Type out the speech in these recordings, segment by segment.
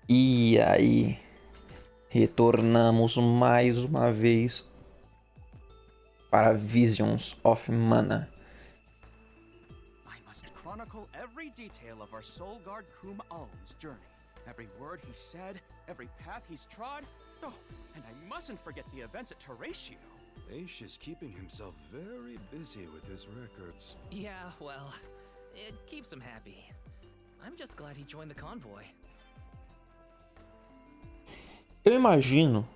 E aí, retornamos mais uma vez para Visions of Mana. I must chronicle every detail of our soul guard Kum Alm's journey. Every word he said, every path he's trod. Oh, and I mustn't forget the events at Teratio. Aish is keeping himself very busy with his records. Yeah, well, it keeps him happy. I'm just glad he joined the convoy. Eu imagino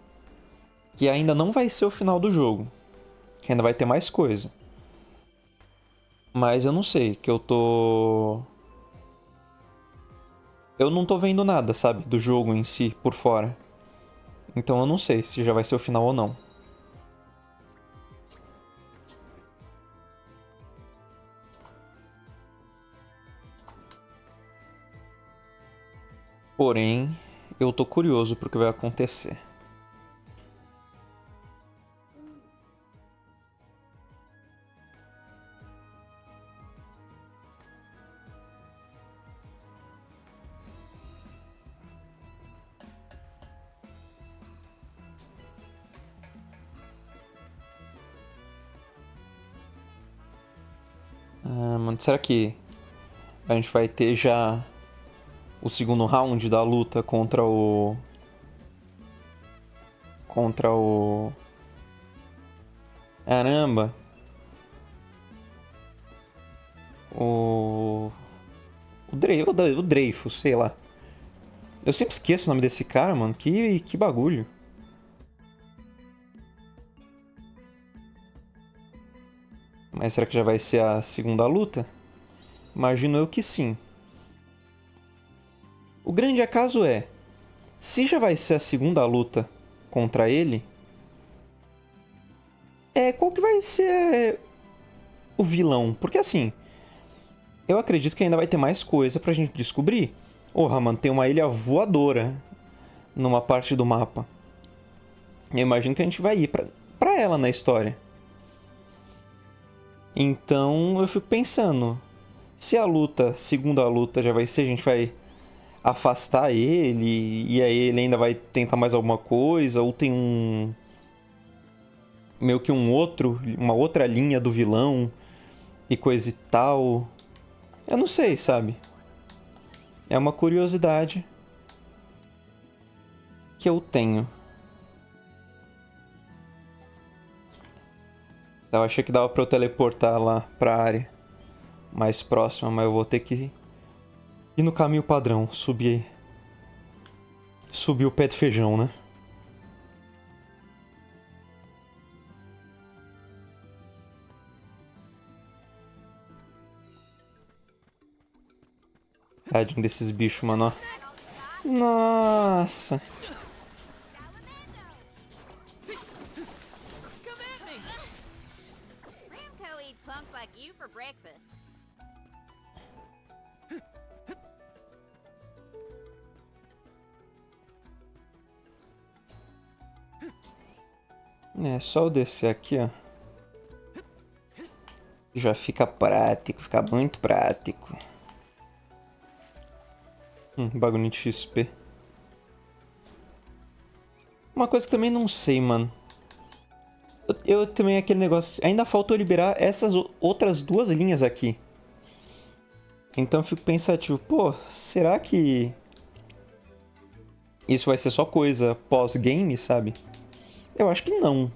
que ainda não vai ser o final do jogo. Que ainda vai ter mais coisa. Mas eu não sei, que eu tô... Eu não tô vendo nada, sabe, do jogo em si, por fora. Então eu não sei se já vai ser o final ou não. Porém, eu tô curioso pro que vai acontecer. Mano, será que a gente vai ter já o segundo round da luta contra o... Caramba! O Dreyfus, sei lá. Eu sempre esqueço o nome desse cara, mano. Que bagulho. Mas será que já vai ser a segunda luta? Imagino eu que sim. O grande acaso é, se já vai ser a segunda luta contra ele, qual que vai ser o vilão? Porque assim, eu acredito que ainda vai ter mais coisa pra gente descobrir. Porra, mano, tem uma ilha voadora numa parte do mapa. Eu imagino que a gente vai ir pra ela na história. Então eu fico pensando, se a segunda luta já vai ser, a gente vai afastar ele, e aí ele ainda vai tentar mais alguma coisa, ou tem meio que uma outra linha do vilão e coisa e tal. Eu não sei, sabe? É uma curiosidade que eu tenho. Eu achei que dava pra eu teleportar lá pra área mais próxima, mas eu vou ter que ir no caminho padrão, subir o pé de feijão, né? Tadinho desses bichos, mano, ó. Nossa! Ramco eats punks like you for breakfast. É só eu descer aqui, ó. Já fica prático, fica muito prático. Bagulho de XP. Uma coisa que também não sei, mano. Eu também aquele negócio. Ainda falta eu liberar essas outras duas linhas aqui. Então eu fico pensativo, pô, será que isso vai ser só coisa pós-game, sabe? Eu acho que não.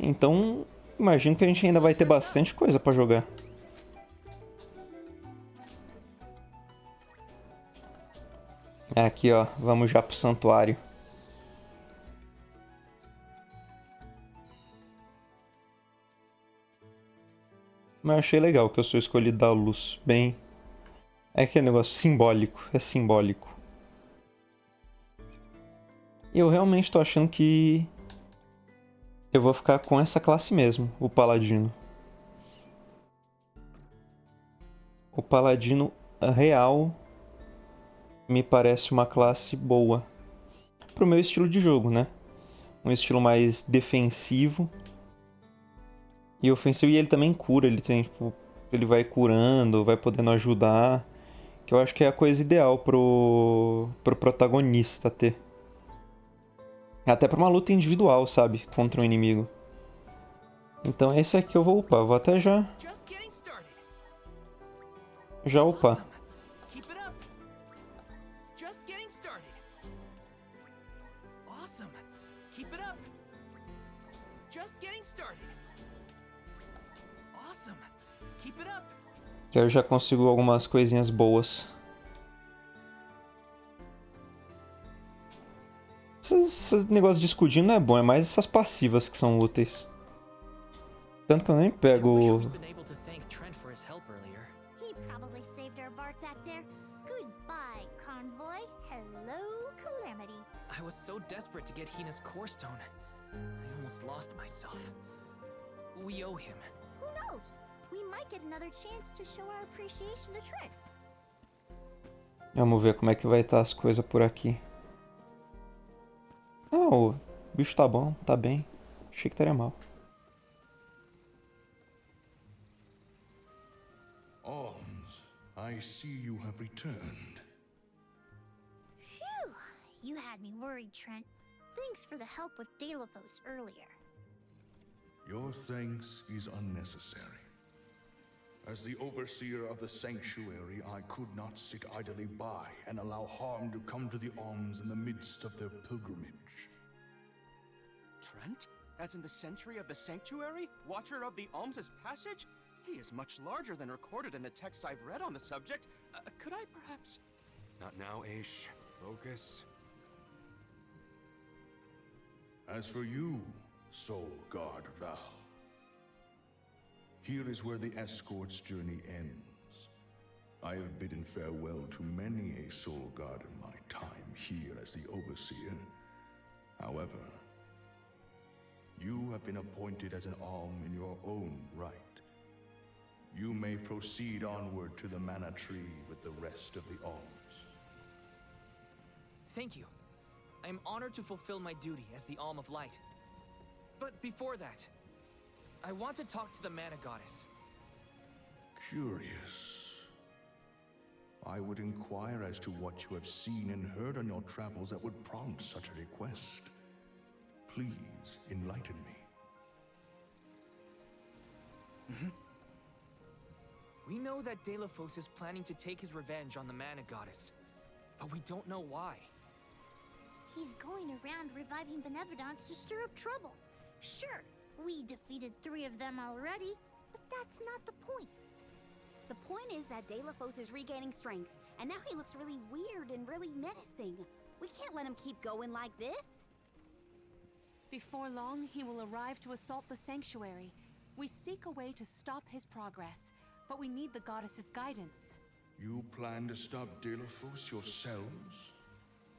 Então, imagino que a gente ainda vai ter bastante coisa pra jogar. Aqui, ó, vamos já pro santuário. Mas eu achei legal que eu sou escolhido da luz. Bem, é aquele negócio simbólico, é simbólico. E eu realmente tô achando que eu vou ficar com essa classe mesmo, o paladino. O paladino real me parece uma classe boa pro meu estilo de jogo, né? Um estilo mais defensivo e ofensivo. E ele também cura, ele tem, tipo, ele vai curando, vai podendo ajudar. Que eu acho que é a coisa ideal pro protagonista ter. Até pra uma luta individual, sabe? Contra um inimigo. Então esse aqui eu vou upar. Vou até já Just getting started. upar. Awesome. Keep it up. Just getting started. Awesome. Keep it up. Just getting started. Awesome. Keep it up. Que aí eu já consigo algumas coisinhas boas. Esse negócio de escudinho não é bom, é mais essas passivas que são úteis. Tanto que eu nem I wish pego... we'd been able to thank Trent for his help earlier. He probably saved our bark back there. Goodbye, convoy. Hello, calamity. I was so desperate to get Hina's core stone. I almost lost myself. We owe him. Who knows? We might get another chance to show our appreciation to Trent. Vamos ver como é que vai estar as coisas por aqui. Ah, o bicho tá bom, tá bem. Achei que estaria mal. Alms, I see you have returned. Phew! You had me worried, Trent. Thanks for the help with Delaphos earlier. Your thanks is unnecessary. As the overseer of the sanctuary, I could not sit idly by and allow harm to come to the Alms in the midst of their pilgrimage. Trent? As in the sentry of the sanctuary? Watcher of the Alms' passage? He is much larger than recorded in the texts I've read on the subject. Could I perhaps... Not now, Aish. Focus. As for you, Soul Guard Val, here is where the escort's journey ends. I have bidden farewell to many a Soul Guard in my time here as the Overseer. However, you have been appointed as an Alm in your own right. You may proceed onward to the Mana Tree with the rest of the Alms. Thank you. I am honored to fulfill my duty as the Alm of Light. But before that, I want to talk to the Mana Goddess. Curious. I would inquire as to what you have seen and heard on your travels that would prompt such a request. Please enlighten me. We know that Delaphos is planning to take his revenge on the Mana Goddess, but we don't know why. He's going around reviving benevolence to stir up trouble. Sure, we defeated 3 of them already, but that's not the point. The point is that Delaphos is regaining strength, and now he looks really weird and really menacing. We can't let him keep going like this. Before long, he will arrive to assault the sanctuary. We seek a way to stop his progress, but we need the goddess's guidance. You plan to stop Delaphos yourselves?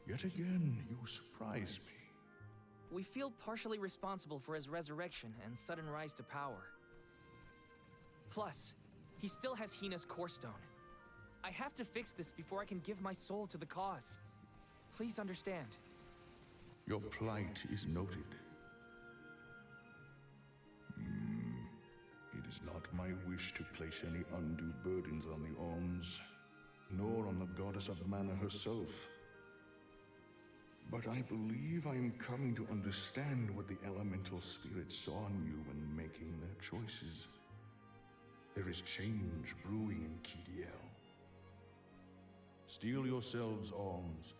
Yet again, you surprise me. We feel partially responsible for his resurrection and sudden rise to power. Plus, he still has Hina's core stone. I have to fix this before I can give my soul to the cause. Please understand. Your plight is noted. It is not my wish to place any undue burdens on the Alms, nor on the goddess of mana herself. But I believe I am coming to understand what the elemental spirits saw in you when making their choices. There is change brewing in Kidiel. Steel yourselves, Alms.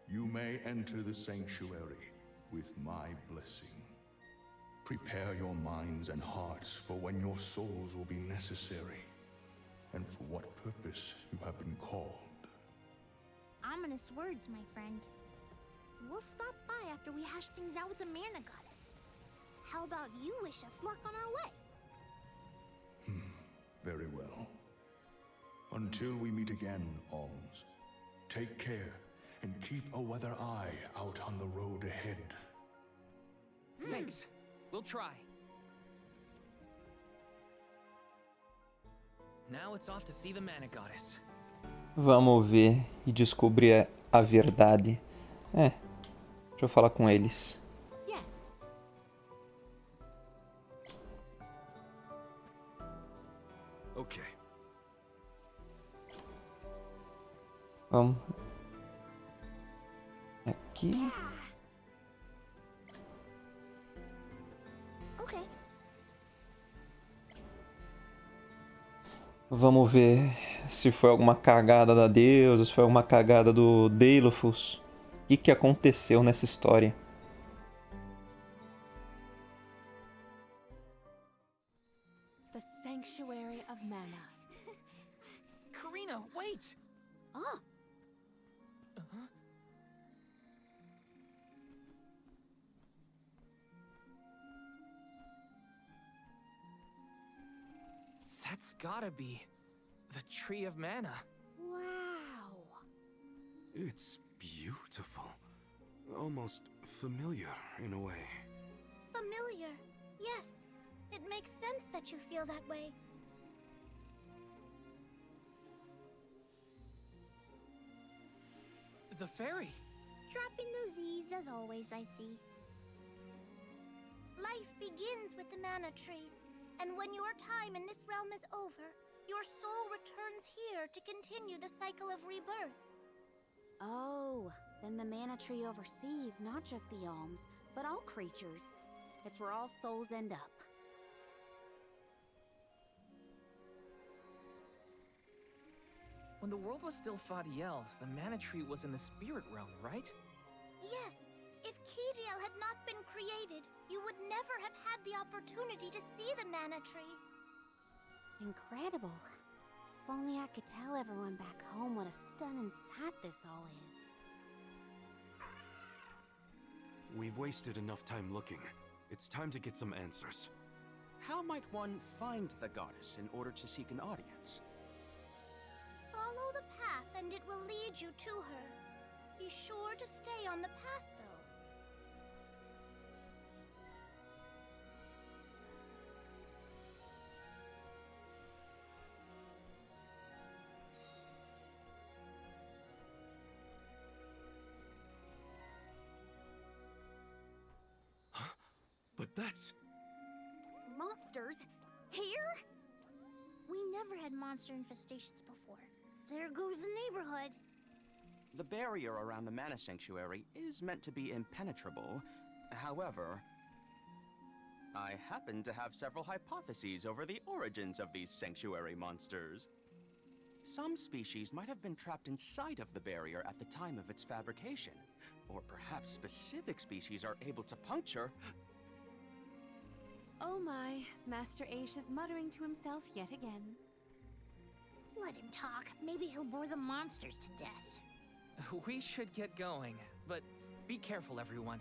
You may enter the sanctuary with my blessing. Prepare your minds and hearts for when your souls will be necessary, and for what purpose you have been called. Ominous words, my friend. We'll stop by after we hash things out with the Mana Goddess. How about you wish us luck on our way? Very well. Until we meet again, Alms, take care and keep a weather eye out on the road ahead. Thanks. We'll try. Now it's off to see the Mana Goddess. Vamos ver e descobrir a verdade. Deixa eu falar com eles. Yes. Okay. Vamos. Aqui. Okay. Vamos ver se foi alguma cagada da deusa, se foi alguma cagada do Deilofus. O que aconteceu nessa história? The sanctuary of mana. Karina, wait! Oh, That's gotta be the Tree of Mana. wow. It's beautiful. Almost familiar in a way. Familiar. Yes. It makes sense that you feel that way. The fairy. Dropping those eaves as always, I see. Life begins with the mana tree, and when your time in this realm is over, your soul returns here to continue the cycle of rebirth. Oh, then the mana tree oversees not just the alms, but all creatures. It's where all souls end up. When the world was still Fadiel, the mana tree was in the spirit realm, right? Yes, if Kijiel had not been created, you would never have had the opportunity to see the mana tree. Incredible. If only I could tell everyone back home what a stunning sight this all is. We've wasted enough time looking. It's time to get some answers. How might one find the goddess in order to seek an audience? Follow the path and it will lead you to her. Be sure to stay on the path, though. But that's... Monsters? Here? We never had monster infestations before. There goes the neighborhood. The barrier around the Mana Sanctuary is meant to be impenetrable. However, I happen to have several hypotheses over the origins of these sanctuary monsters. Some species might have been trapped inside of the barrier at the time of its fabrication. Or perhaps specific species are able to puncture... Oh my, Master Aish is muttering to himself yet again. Let him talk. Maybe he'll bore the monsters to death. We should get going, but be careful, everyone.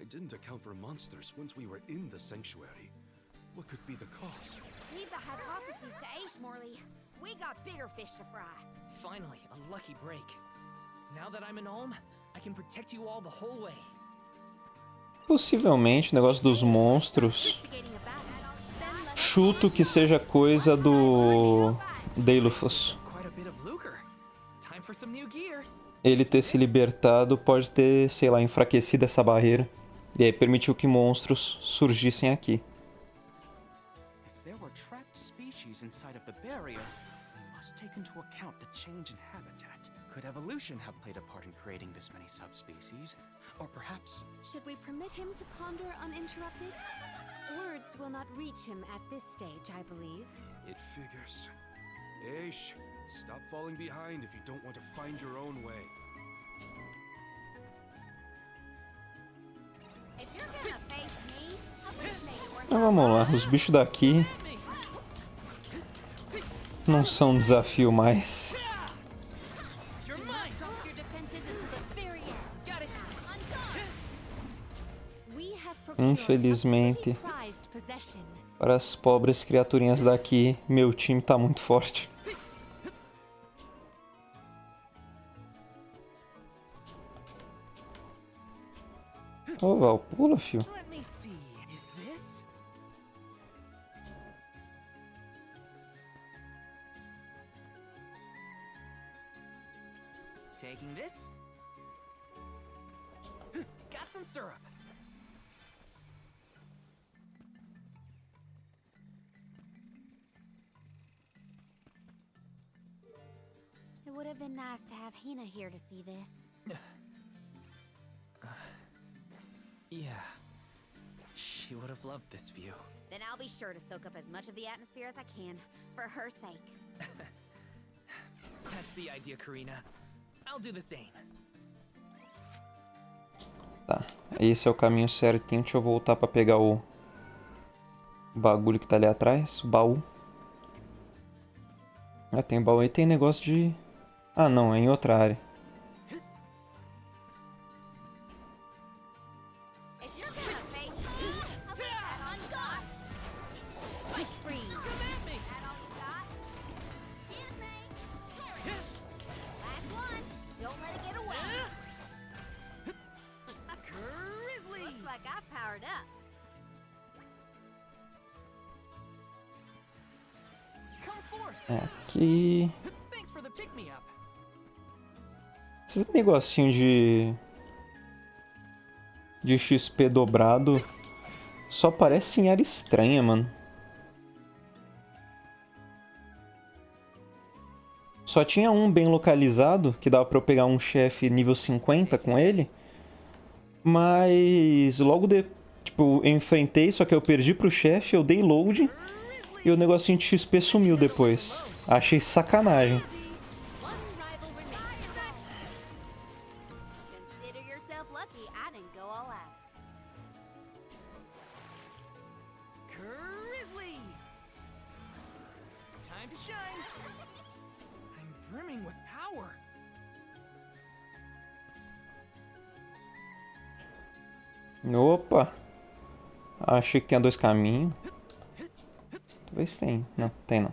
I didn't account for monsters once we were in the sanctuary. What could be the cause? Leave the hypotheses to Aish, Morley. We got bigger fish to fry. Finally, a lucky break. Now that I'm an Olm, I can protect you all the whole way. Possivelmente o negócio dos monstros. Chuto que seja coisa do Deilofus. Quite a bit of lucre. Time for some new gear. Ele ter se libertado pode ter, sei lá, enfraquecido essa barreira. E aí permitiu que monstros surgissem aqui. If there were trapped species inside of the barrier, we must take into account the change in habitat. Could evolution have played a part in creating this many subspecies? Or perhaps... Should we permit him to ponder uninterrupted? Words will not reach him at this stage, I believe. It figures. Aish, stop falling behind if you don't want to find your own way. If you're gonna face me, I'll just make it worth Então vamos lá, os bichos daqui não são um desafio mais. You're mine. Drop your defenses until the very end. Got it. We have procured Infelizmente, a pretty prized possession. para as pobres criaturinhas daqui, meu time tá muito forte. Ô, Val, pula, fio. Let me see. Is this? Taking this? Got some syrup. would have been nice to have Hina here to see this. Yeah. She would have loved this view. Then I'll be sure to soak up as much of the atmosphere as I can, for her sake. That's the idea, Karina. I'll do the same. Tá, esse é o caminho certinho. Deixa eu voltar pra pegar o bagulho que tá ali atrás, o baú. Ah, tem baú e tem negócio de... Ah, não, é em outra área. Aqui... Esse negocinho de XP dobrado só parece em área estranha, mano. Só tinha um bem localizado, que dava pra eu pegar um chefe nível 50 com ele. Mas logo tipo, eu enfrentei, só que eu perdi pro chefe, eu dei load e o negocinho de XP sumiu depois. Achei sacanagem. Opa! Achei que tinha dois caminhos. Talvez tenha. Não, tem não.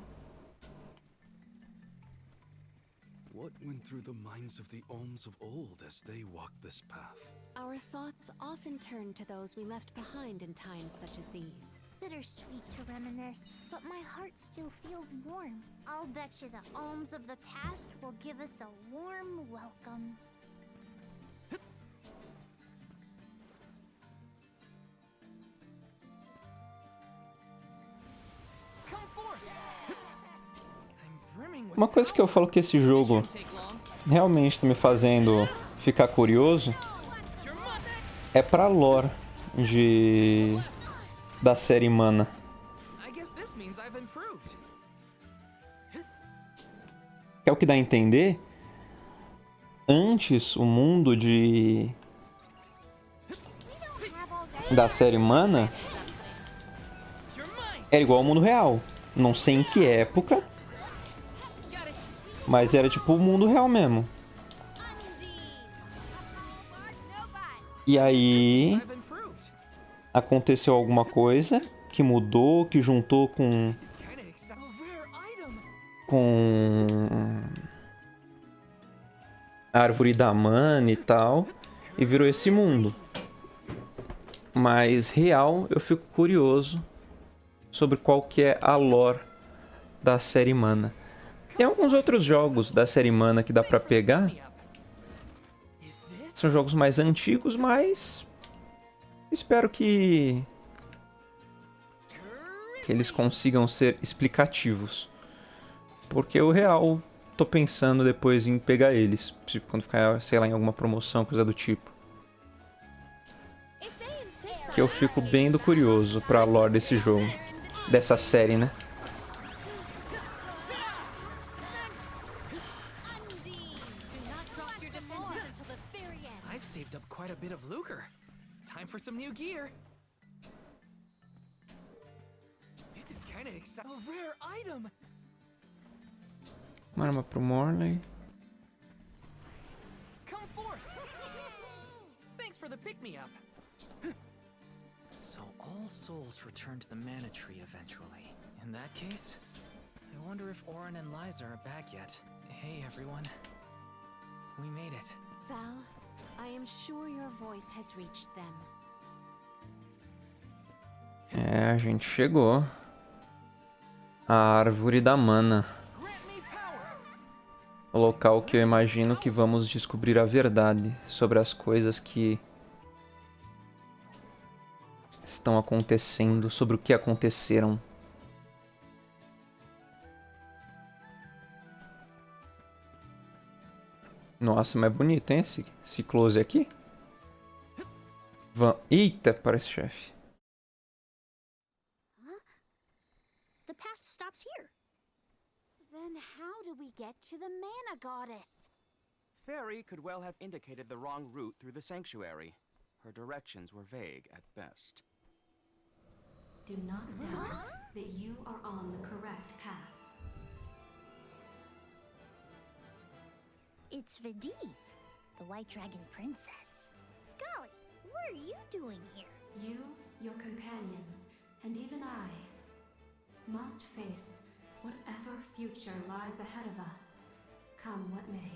What went through the minds of the Alms of old as they walked this path? Our thoughts often turn to those we left behind in times such as these. Bittersweet to reminisce, but my heart still feels warm. I'll bet you the alms of the past will give us a warm welcome. Uma coisa que eu falo que esse jogo realmente tá me fazendo ficar curioso é pra lore da série Mana. É o que dá a entender. Antes, o mundo da série Mana era igual ao mundo real. Não sei em que época, mas era tipo o mundo real mesmo. E aí aconteceu alguma coisa que mudou, que juntou com a árvore da mana e tal, e virou esse mundo. Mas real, eu fico curioso sobre qual que é a lore da série Mana. Tem alguns outros jogos da série Mana que dá pra pegar. São jogos mais antigos, mas espero que eles consigam ser explicativos. Porque o real, tô pensando depois em pegar eles, quando ficar, sei lá, em alguma promoção, coisa do tipo. Que eu fico bem curioso pra lore desse jogo, dessa série, né? Time for some new gear. This is kind of exciting. A rare item. Uma arma pro Morley. Come forth. Thanks for the pick-me-up. So all souls return to the mana tree eventually. In that case, I wonder if Orin and Liza are back yet. Hey everyone, we made it. Val, I am sure your voice has reached them. É, a gente chegou. A árvore da mana. O local que eu imagino que vamos descobrir a verdade sobre as coisas que estão acontecendo, sobre o que aconteceram. Nossa, mas é bonito, hein? Esse close aqui. Eita, parece chefe. The path stops here. Then how do we get to the mana goddess? Fairy could well have indicated the wrong route through the sanctuary. Her directions were vague at best. Do not doubt that you are on the correct path. It's Vidiz, the White Dragon Princess. Golly, what are you doing here? You, your companions, and even I must face whatever future lies ahead of us, come what may.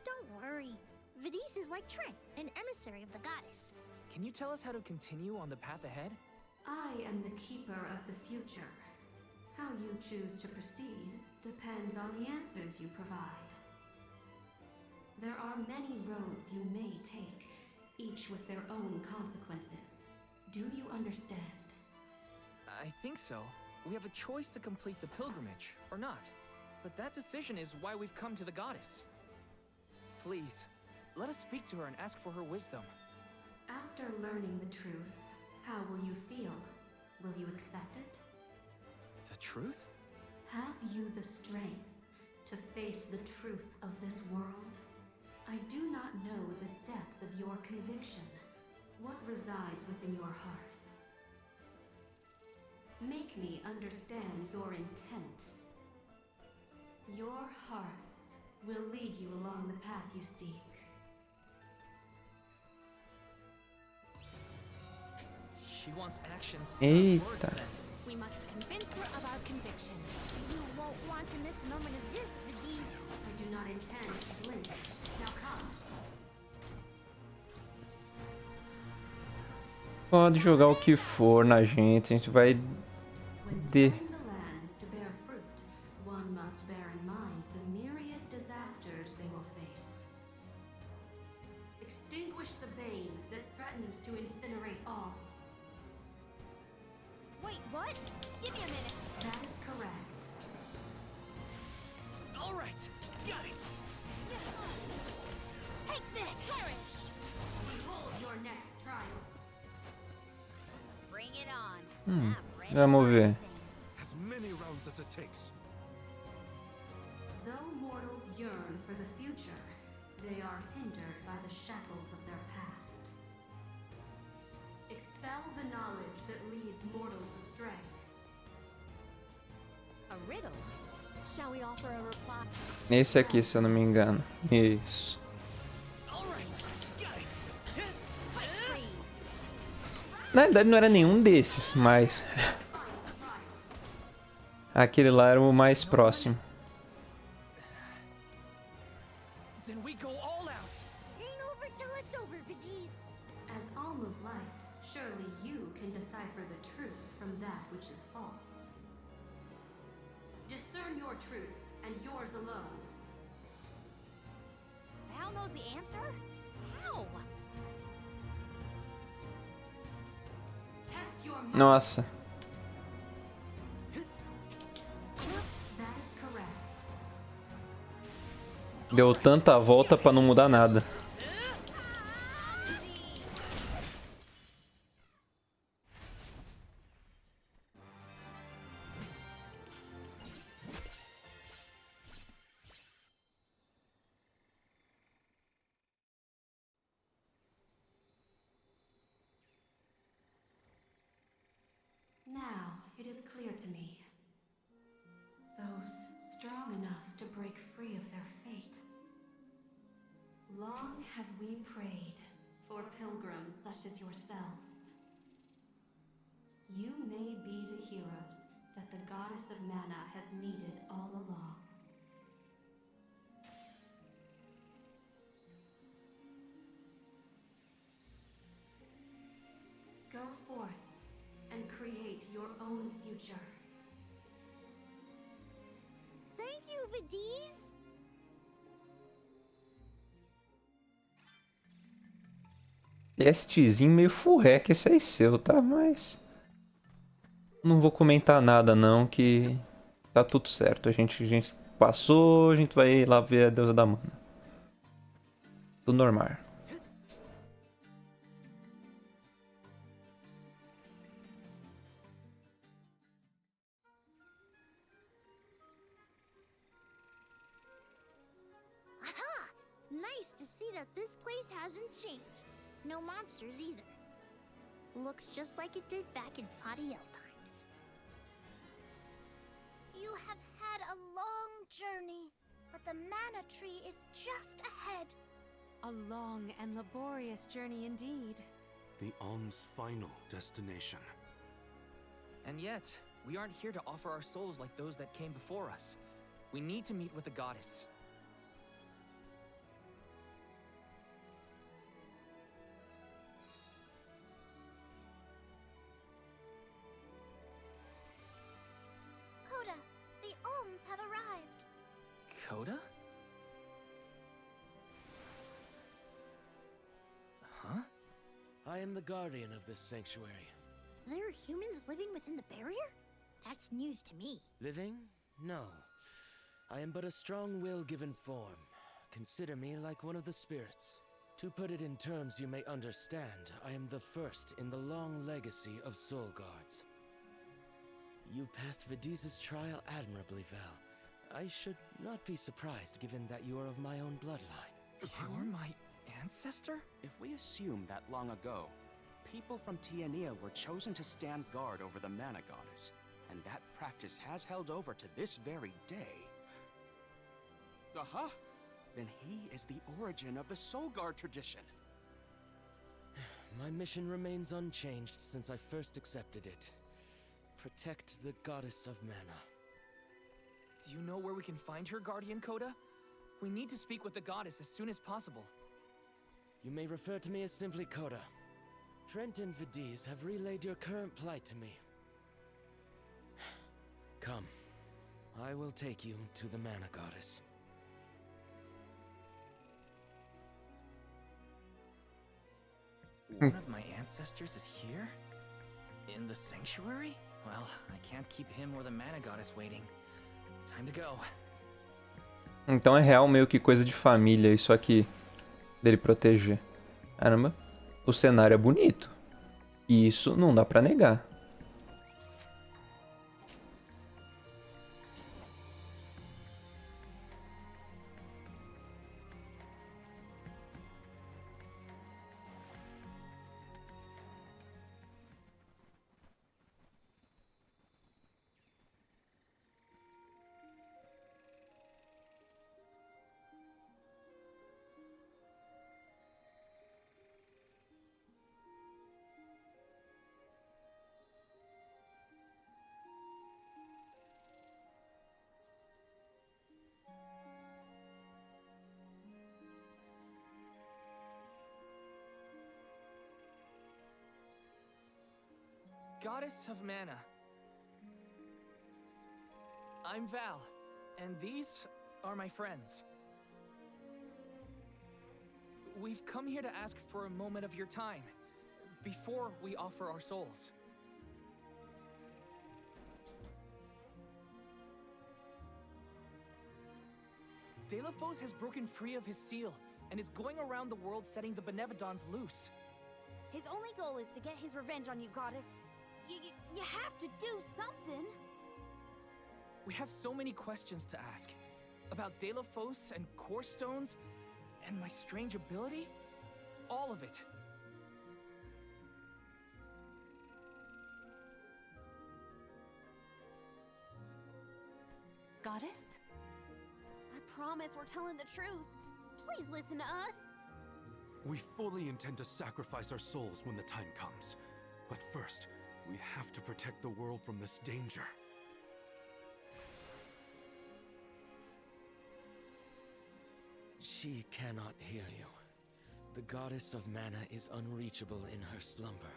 Don't worry. Vidiz is like Trent, an emissary of the goddess. Can you tell us how to continue on the path ahead? I am the keeper of the future. How you choose to proceed depends on the answers you provide. There are many roads you may take, each with their own consequences. Do you understand? I think so. We have a choice to complete the pilgrimage, or not. But that decision is why we've come to the goddess. Please, let us speak to her and ask for her wisdom. After learning the truth, how will you feel? Will you accept it? The truth? Have you the strength to face the truth of this world? I do not know the depth of your conviction, what resides within your heart. Make me understand your intent. Your hearts will lead you along the path you seek. She wants actions. Eita. Words, then. We must convince her of our conviction. You won't want to miss a moment of this, Vidiz. I do not intend to blink. Now come. Pode jogar o que for na gente, a gente vai When de... tilling the lands to bear fruit, one must bear in mind the myriad disasters they will face. Extinguish the bane that threatens to incinerate all. Wait, what? Give me a minute. That is correct. All right, got it. Take this! Perish! Behold your next trial. Bring it on. Hmm, I'm ready vamos for ver. anything. As many rounds as it takes. Though mortals yearn for the future, they are hindered by the shackles of their past. Expel the knowledge that leads mortals astray. A riddle? Shall we offer a reply? Esse aqui, se eu não me engano. Isso. All right, got it. Freeze. Na verdade não era nenhum desses, mas... Aquele lá era o mais próximo. Then we go all out. Ain't over till it's over, Vidiz. As alm of light, surely you can decipher the truth from that which is false. Discern your truth, and yours alone. Val knows the answer? How? Test your mind. Nossa. That is correct. Deu tanta volta pra não mudar nada. Now it is clear to me. Those strong enough to break free of their fate. Long have we prayed for pilgrims such as yourselves. You may be the heroes that the goddess of mana has needed all along. Go forth and create your own future. Thank you, Vidiz. Testezinho meio furreca esse aí seu, tá? Mas... Não vou comentar nada não, que... Tá tudo certo. A gente passou, a gente vai lá ver a deusa da mana. Tudo normal. Aha! Nice to see that this place hasn't changed. No monsters either. Looks just like it did back in Fadiel times. You have had a long journey, but the mana tree is just ahead. A long and laborious journey indeed. The Alm's final destination. And yet, we aren't here to offer our souls like those that came before us. We need to meet with the goddess. Coda, the Alms have arrived. Coda? Huh? I am the guardian of this sanctuary. There are humans living within the barrier? That's news to me. Living? No. I am but a strong will given form. Consider me like one of the spirits. To put it in terms you may understand, I am the first in the long legacy of soul guards. You passed Vidiz's trial admirably, Val. I should not be surprised given that you are of my own bloodline. You're my ancestor? If we assume that long ago, people from Tiania were chosen to stand guard over the mana goddess, and that practice has held over to this very day. Aha! Then he is the origin of the Soul Guard tradition. My mission remains unchanged since I first accepted it. Protect the goddess of mana. Do you know where we can find her, Guardian Coda? We need to speak with the goddess as soon as possible. You may refer to me as simply Coda. Trent and Vidiz have relayed your current plight to me. Come. I will take you to the mana goddess. One of my ancestors is here? In the sanctuary? Well, I can't keep him or the mana goddess waiting. Time to go. Então é real meio que coisa de família isso aqui. Dele proteger. Caramba. O cenário é bonito. E isso não dá pra negar. Goddess of Mana. I'm Val, and these are my friends. We've come here to ask for a moment of your time, before we offer our souls. Delafos has broken free of his seal, and is going around the world setting the Benevodons loose. His only goal is to get his revenge on you, goddess. You have to do something. We have so many questions to ask. About Delafos and Core Stones, and my strange ability. All of it. Goddess? I promise we're telling the truth. Please listen to us. We fully intend to sacrifice our souls when the time comes. But first, we have to protect the world from this danger. She cannot hear you. The goddess of mana is unreachable in her slumber.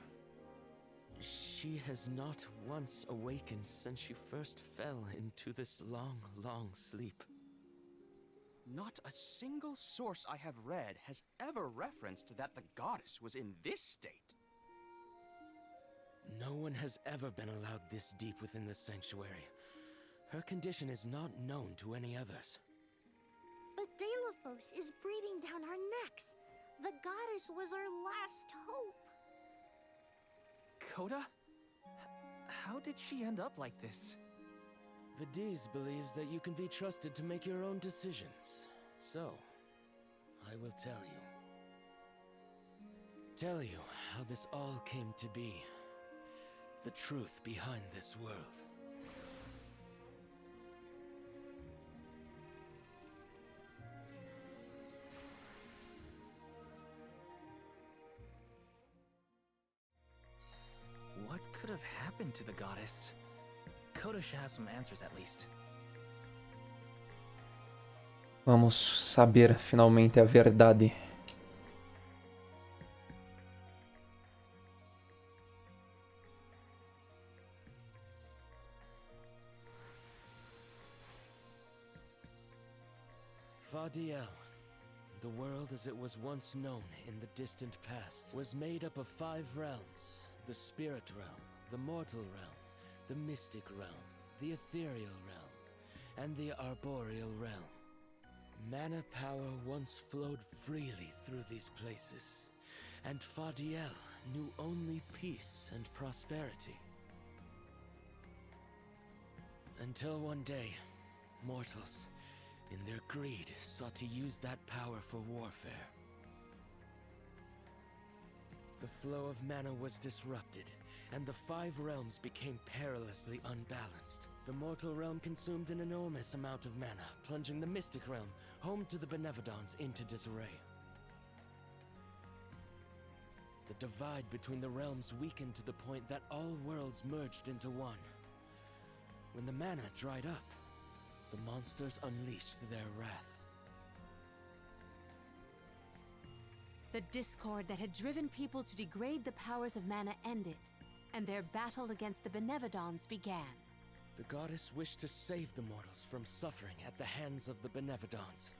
She has not once awakened since she first fell into this long, long sleep. Not a single source I have read has ever referenced that the goddess was in this state. No one has ever been allowed this deep within the sanctuary. Her condition is not known to any others. But Delaphos is breathing down our necks. The goddess was our last hope. Coda? How did she end up like this? Vidiz believes that you can be trusted to make your own decisions. So, I will tell you. Tell you how this all came to be. The truth behind this world. What could have happened to the goddess? Coda should have some answers at least. Vamos saber finalmente a verdade. Fadiel, the world as it was once known in the distant past, was made up of 5 realms. The spirit realm, the mortal realm, the mystic realm, the ethereal realm, and the arboreal realm. Mana power once flowed freely through these places, and Fadiel knew only peace and prosperity. Until one day, mortals, in their greed, sought to use that power for warfare. The flow of mana was disrupted, and the 5 realms became perilously unbalanced. The mortal realm consumed an enormous amount of mana, plunging the mystic realm, home to the Benevodons, into disarray. The divide between the realms weakened to the point that all worlds merged into one. When the mana dried up, the monsters unleashed their wrath. The discord that had driven people to degrade the powers of mana ended, and their battle against the Benevodons began. The goddess wished to save the mortals from suffering at the hands of the Benevodons.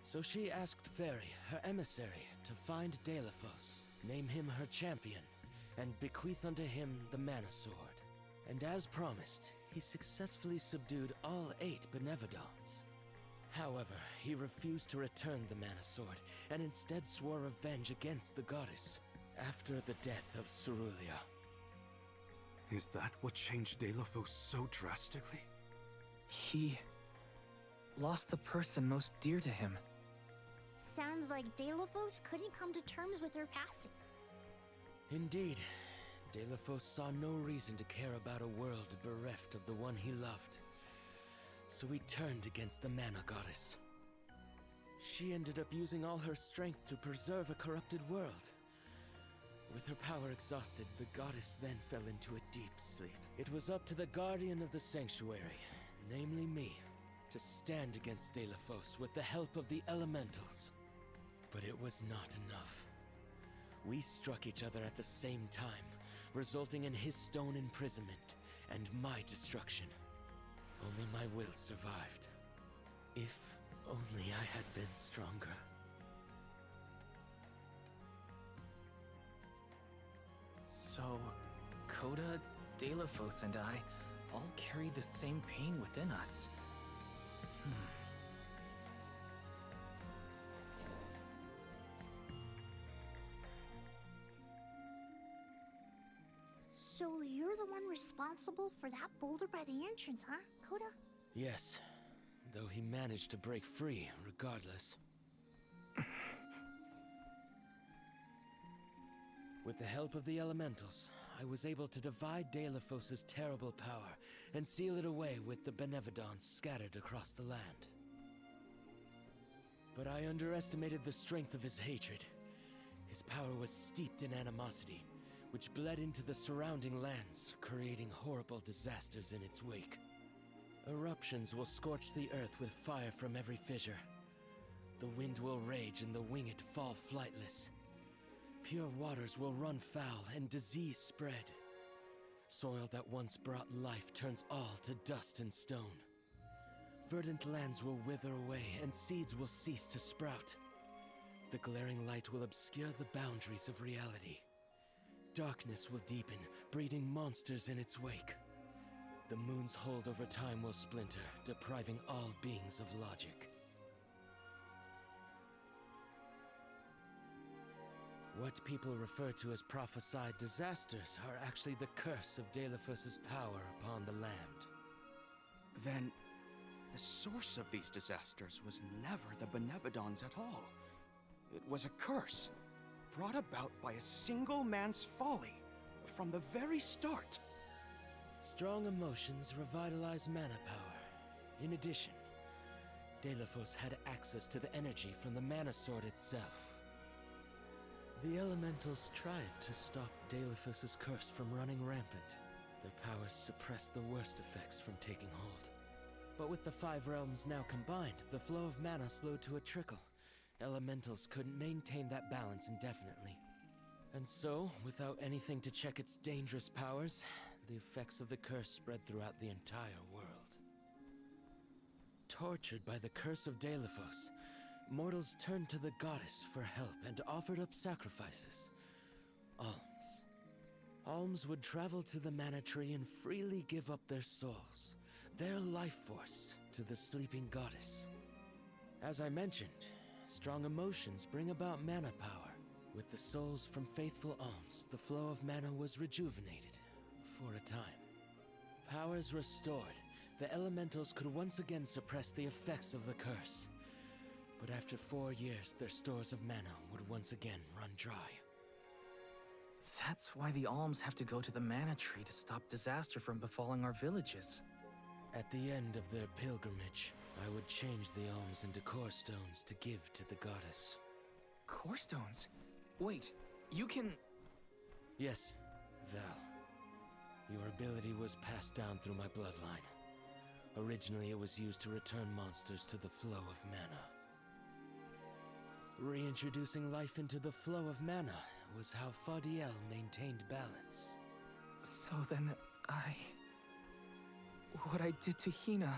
So she asked Fairy, her emissary, to find Delaphos, name him her champion, and bequeath unto him the mana sword. And as promised, he successfully subdued all 8 Benevodons. However, he refused to return the mana sword, and instead swore revenge against the goddess, after the death of Cerulia. Is that what changed Delaphos so drastically? He lost the person most dear to him. Sounds like Delaphos couldn't come to terms with her passing. Indeed, Delaphos saw no reason to care about a world bereft of the one he loved. So he turned against the mana goddess. She ended up using all her strength to preserve a corrupted world. With her power exhausted, the goddess then fell into a deep sleep. It was up to the guardian of the sanctuary, namely me, to stand against Delaphos with the help of the elementals. But it was not enough. We struck each other at the same time, resulting in his stone imprisonment and my destruction. Only my will survived. If only I had been stronger. So, Coda, Delaphos, and I all carry the same pain within us. So you're the one responsible for that boulder by the entrance, huh, Coda? Yes, though he managed to break free regardless. With the help of the elementals, I was able to divide Delaphos' terrible power and seal it away with the Benevodons scattered across the land. But I underestimated the strength of his hatred. His power was steeped in animosity, which bled into the surrounding lands, creating horrible disasters in its wake. Eruptions will scorch the earth with fire from every fissure. The wind will rage and the winged fall flightless. Pure waters will run foul and disease spread. Soil that once brought life turns all to dust and stone. Verdant lands will wither away and seeds will cease to sprout. The glaring light will obscure the boundaries of reality. Darkness will deepen, breeding monsters in its wake. The moon's hold over time will splinter, depriving all beings of logic. What people refer to as prophesied disasters are actually the curse of Delafos's power upon the land. Then, the source of these disasters was never the Benevodons at all. It was a curse, brought about by a single man's folly, from the very start. Strong emotions revitalize mana power. In addition, Delafos had access to the energy from the mana sword itself. The elementals tried to stop Delafos's curse from running rampant. Their powers suppressed the worst effects from taking hold. But with the 5 realms now combined, the flow of mana slowed to a trickle. Elementals couldn't maintain that balance indefinitely. And so, without anything to check its dangerous powers, the effects of the curse spread throughout the entire world. Tortured by the curse of Delafos, mortals turned to the goddess for help and offered up sacrifices. Alms. Alms would travel to the mana tree and freely give up their souls, their life force, to the sleeping goddess. As I mentioned, strong emotions bring about mana power. With the souls from faithful alms, the flow of mana was rejuvenated, for a time. Powers restored, the elementals could once again suppress the effects of the curse. But after 4 years, their stores of mana would once again run dry. That's why the alms have to go to the mana tree to stop disaster from befalling our villages. At the end of their pilgrimage, I would change the alms into core stones to give to the goddess. Core stones? Wait, you can... Yes, Val. Your ability was passed down through my bloodline. Originally, it was used to return monsters to the flow of mana. Reintroducing life into the flow of mana was how Fadiel maintained balance. So then, what I did to Hina...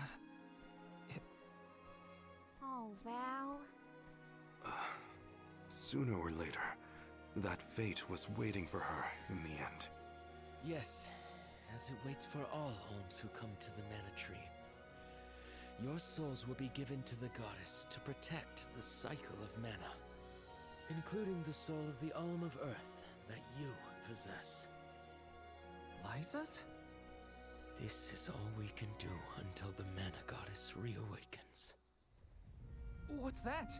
Oh, Val. Sooner or later, that fate was waiting for her in the end. Yes, as it waits for all alms who come to the mana tree. Your souls will be given to the goddess to protect the cycle of mana, including the soul of the Alm of Earth that you possess. Liza's? This is all we can do until the mana goddess reawakens. What's that?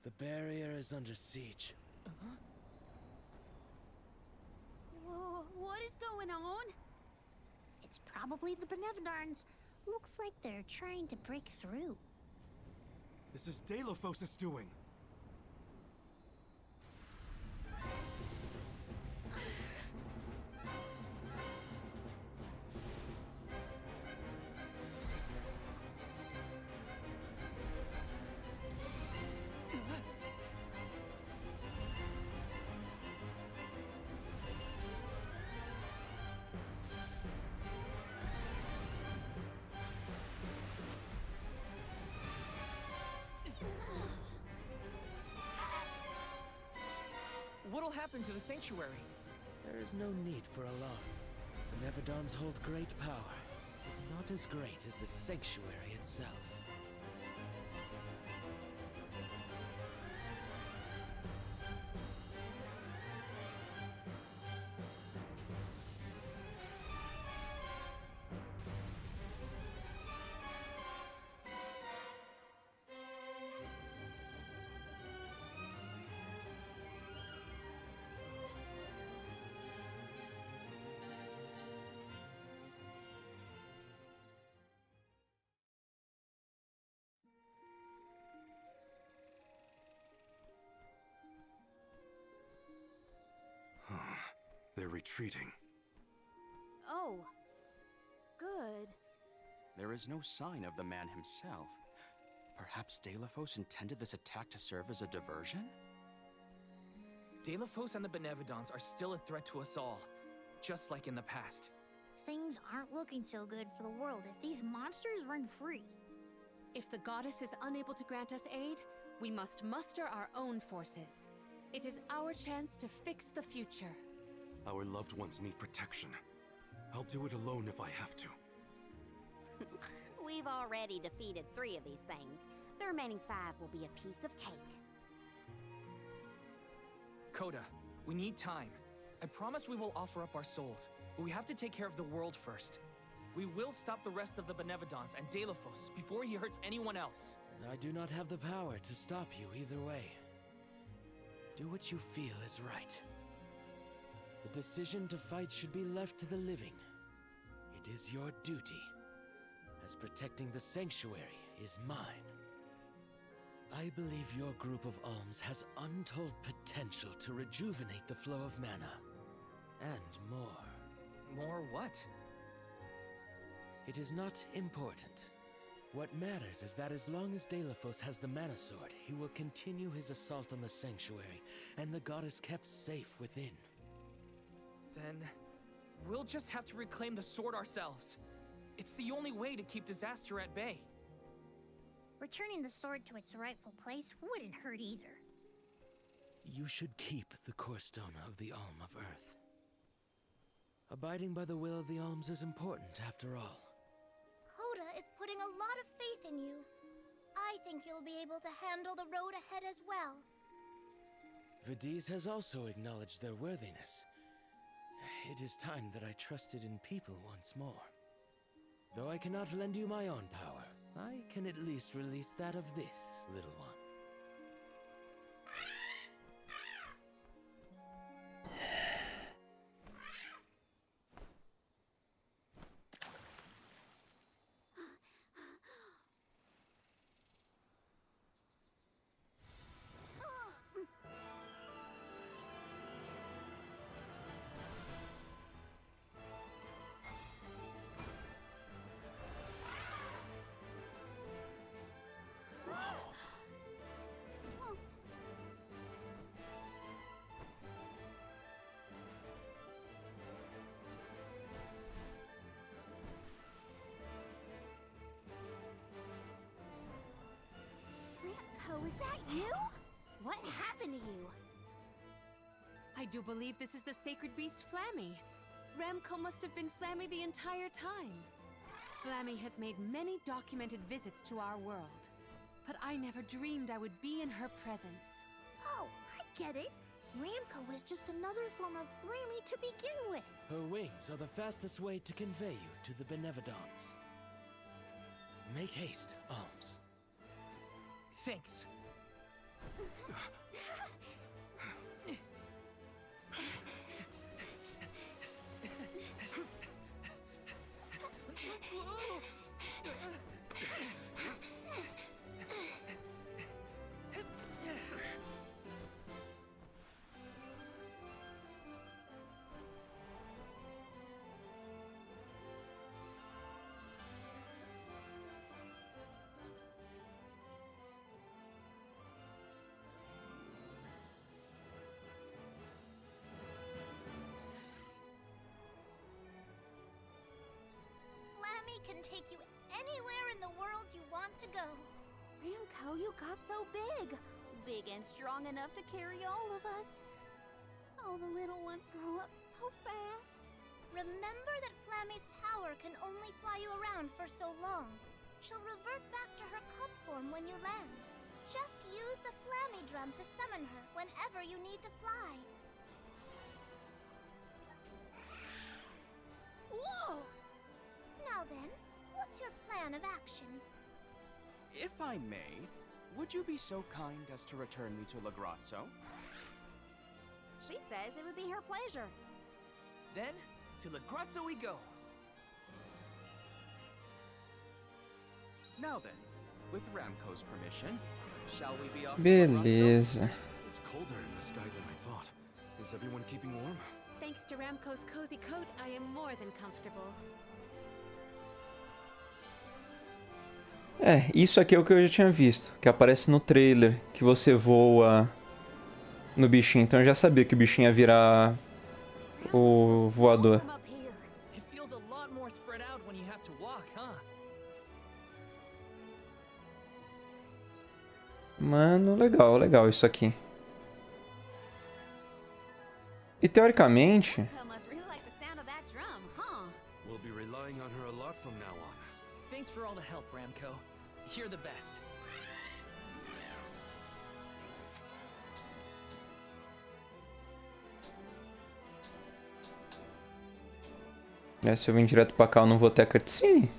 The barrier is under siege. Whoa, what is going on? It's probably the Benevodons. Looks like they're trying to break through. This is Delafos' doing. What'll happen to the sanctuary? There is no need for alarm. The Benevodons hold great power, but not as great as the sanctuary itself. They're retreating. Oh. Good. There is no sign of the man himself. Perhaps Delafos intended this attack to serve as a diversion? Delafos and the Benevodons are still a threat to us all, just like in the past. Things aren't looking so good for the world if these monsters run free. If the goddess is unable to grant us aid, we must muster our own forces. It is our chance to fix the future. Our loved ones need protection. I'll do it alone if I have to. We've already defeated 3 of these things. The remaining 5 will be a piece of cake. Coda, we need time. I promise we will offer up our souls, but we have to take care of the world first. We will stop the rest of the Benevodons and Deilophos before he hurts anyone else. I do not have the power to stop you either way. Do what you feel is right. The decision to fight should be left to the living. It is your duty, as protecting the sanctuary is mine. I believe your group of alms has untold potential to rejuvenate the flow of mana. And more. More what? It is not important. What matters is that as long as Deilophos has the mana sword, he will continue his assault on the sanctuary, and the goddess kept safe within. Then we'll just have to reclaim the sword ourselves. It's the only way to keep disaster at bay. Returning the sword to its rightful place wouldn't hurt either. You should keep the core stone of the Alm of Earth. Abiding by the will of the alms is important, after all. Coda is putting a lot of faith in you. I think you'll be able to handle the road ahead as well. Vidiz has also acknowledged their worthiness. It is time that I trusted in people once more. Though I cannot lend you my own power, I can at least release that of this little one. Ramco, is that you? What happened to you? I do believe this is the sacred beast Flammy. Ramco must have been Flammy the entire time. Flammy has made many documented visits to our world, but I never dreamed I would be in her presence. Oh, I get it. Ramco was just another form of Flammy to begin with. Her wings are the fastest way to convey you to the Benevodons. Make haste, Alms. Thanks. Flammy can take you anywhere in the world you want to go. Ramco, you got so big. Big and strong enough to carry all of us. All the little ones grow up so fast. Remember that Flammy's power can only fly you around for so long. She'll revert back to her cub form when you land. Just use the Flammy drum to summon her whenever you need to fly. Whoa! Now then, what's your plan of action? If I may, would you be so kind as to return me to Lagrazzo? She says it would be her pleasure. Then, to Lagrazzo we go. Now then, with Ramco's permission, shall we be off? Beleza. It's colder in the sky than I thought. Is everyone keeping warm? Thanks to Ramco's cozy coat, I am more than comfortable. É, isso aqui é o que eu já tinha visto, que aparece no trailer, que você voa no bichinho. Então eu já sabia que o bichinho ia virar o voador. From up here, it feels a lot more spread out when you have to walk, huh? Mano, legal, legal isso aqui. E teoricamente, Pela must really like the sound of that drum, huh? We'll be relying on her a lot from now on. Thanks for all the help, Ramco. You're the best. se eu vim direto pra cá, eu não vou ter a cutscene?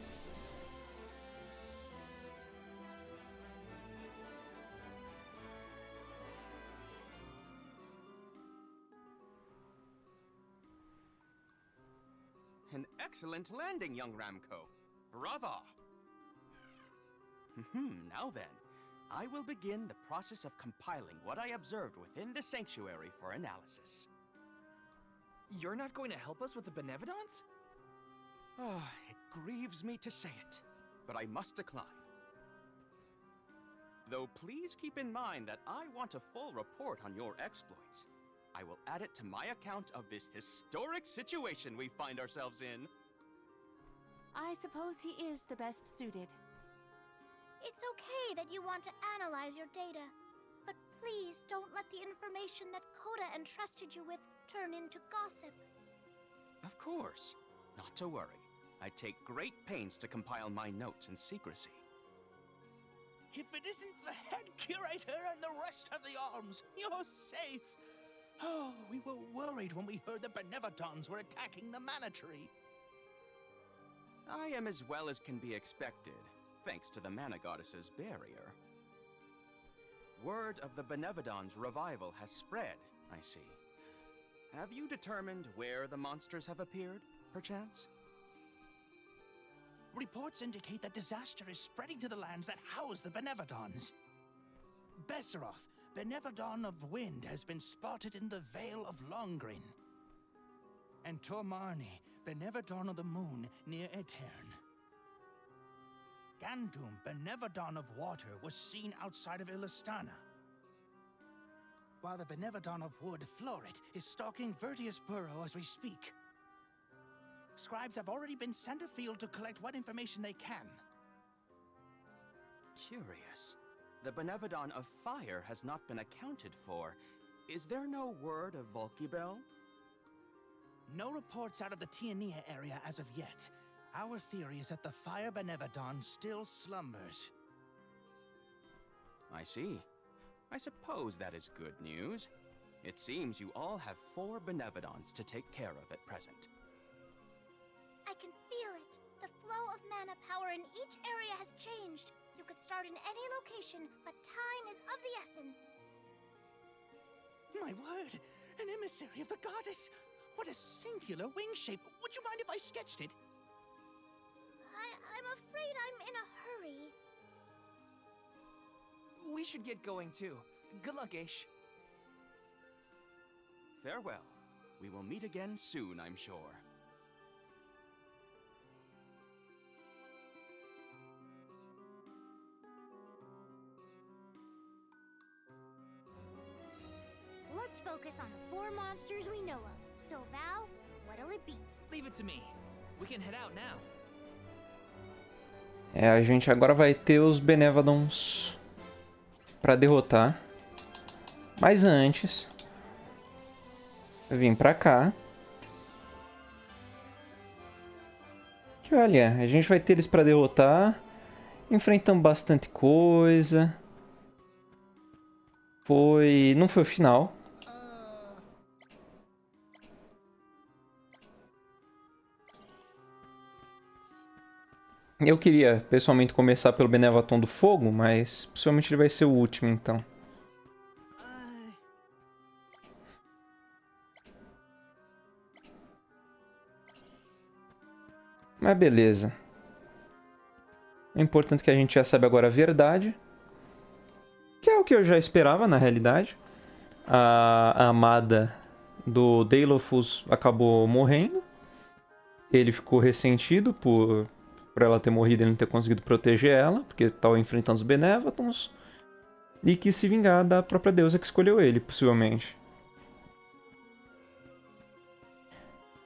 An excellent landing, young Ramco. Brava! Now then, I will begin the process of compiling what I observed within the sanctuary for analysis. You're not going to help us with the Benevodons? It grieves me to say it, but I must decline. Though please keep in mind that I want a full report on your exploits. I will add it to my account of this historic situation we find ourselves in. I suppose he is the best suited. It's okay that you want to analyze your data, but please don't let the information that Coda entrusted you with turn into gossip. Of course. Not to worry. I take great pains to compile my notes in secrecy. If it isn't the head curator and the rest of the arms, you're safe. Oh, we were worried when we heard the Benevodons were attacking the Mana Tree. I am as well as can be expected, thanks to the Mana Goddess's barrier. Word of the Benevodons' revival has spread, I see. Have you determined where the monsters have appeared, perchance? Reports indicate that disaster is spreading to the lands that house the Benevodons. Besseroth, Benevodon of Wind, has been spotted in the Vale of Longrin. And Tormarni, Benevodon of the Moon, near Etern. Gandum, Benevodon of Water, was seen outside of Illistana. While the Benevodon of Wood, Florit, is stalking Vertius Burrow as we speak. Scribes have already been sent afield to collect what information they can. Curious. The Benevodon of Fire has not been accounted for. Is there no word of Volkibel? No reports out of the Tiania area as of yet. Our theory is that the Fire Benevodon still slumbers. I see. I suppose that is good news. It seems you all have 4 Benevodons to take care of at present. I can feel it. The flow of mana power in each area has changed. You could start in any location, but time is of the essence. My word! An emissary of the goddess! What a singular wing shape! Would you mind if I sketched it? I'm afraid I'm in a hurry. We should get going too. Good luck, Aish. Farewell. We will meet again soon, I'm sure. Let's focus on the 4 monsters we know of. So, Val, what'll it be? Leave it to me. We can head out now. A gente agora vai ter os Benevodons pra derrotar. Mas antes, eu vim pra cá. Que olha, a gente vai ter eles pra derrotar. Enfrentamos bastante coisa. Não foi o final. Eu queria, pessoalmente, começar pelo Benevodon do Fogo, mas possivelmente ele vai ser o último, então. Mas beleza. O importante é que a gente já sabe agora a verdade. Que é o que eu já esperava, na realidade. A amada do Deilofus acabou morrendo. Ele ficou ressentido por ela ter morrido e não ter conseguido proteger ela, porque estava enfrentando os Benevodons. E quis se vingar da própria deusa que escolheu ele, possivelmente.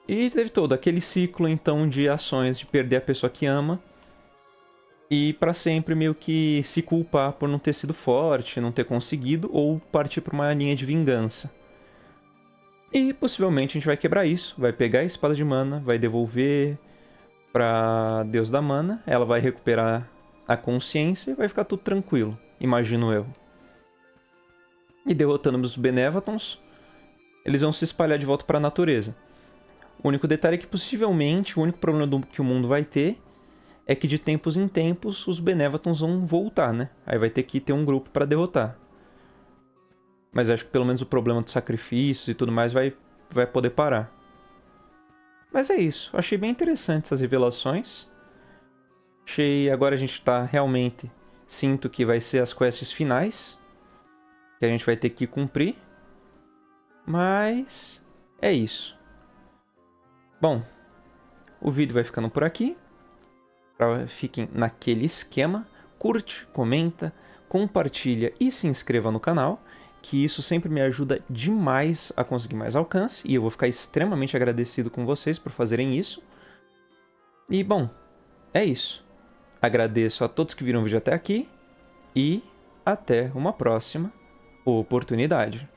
E teve todo aquele ciclo, então, de ações de perder a pessoa que ama. E para sempre meio que se culpar por não ter sido forte, não ter conseguido, ou partir para uma linha de vingança. E possivelmente a gente vai quebrar isso, vai pegar a espada de mana, vai devolver pra Deus da Mana, ela vai recuperar a consciência e vai ficar tudo tranquilo, imagino eu. E derrotando os Benevatons, eles vão se espalhar de volta para a natureza. O único detalhe é que possivelmente o único problema que o mundo vai ter é que de tempos em tempos os Benevatons vão voltar, né? Aí vai ter que ter um grupo para derrotar. Mas acho que pelo menos o problema dos sacrifícios e tudo mais vai poder parar. Mas é isso. Achei bem interessante essas revelações. Agora a gente tá realmente... Sinto que vai ser as quests finais que a gente vai ter que cumprir. Mas... é isso. Bom, o vídeo vai ficando por aqui. Fiquem naquele esquema. Curte, comenta, compartilha e se inscreva no canal, que isso sempre me ajuda demais a conseguir mais alcance, e eu vou ficar extremamente agradecido com vocês por fazerem isso. E, bom, é isso. Agradeço a todos que viram o vídeo até aqui, e até uma próxima oportunidade.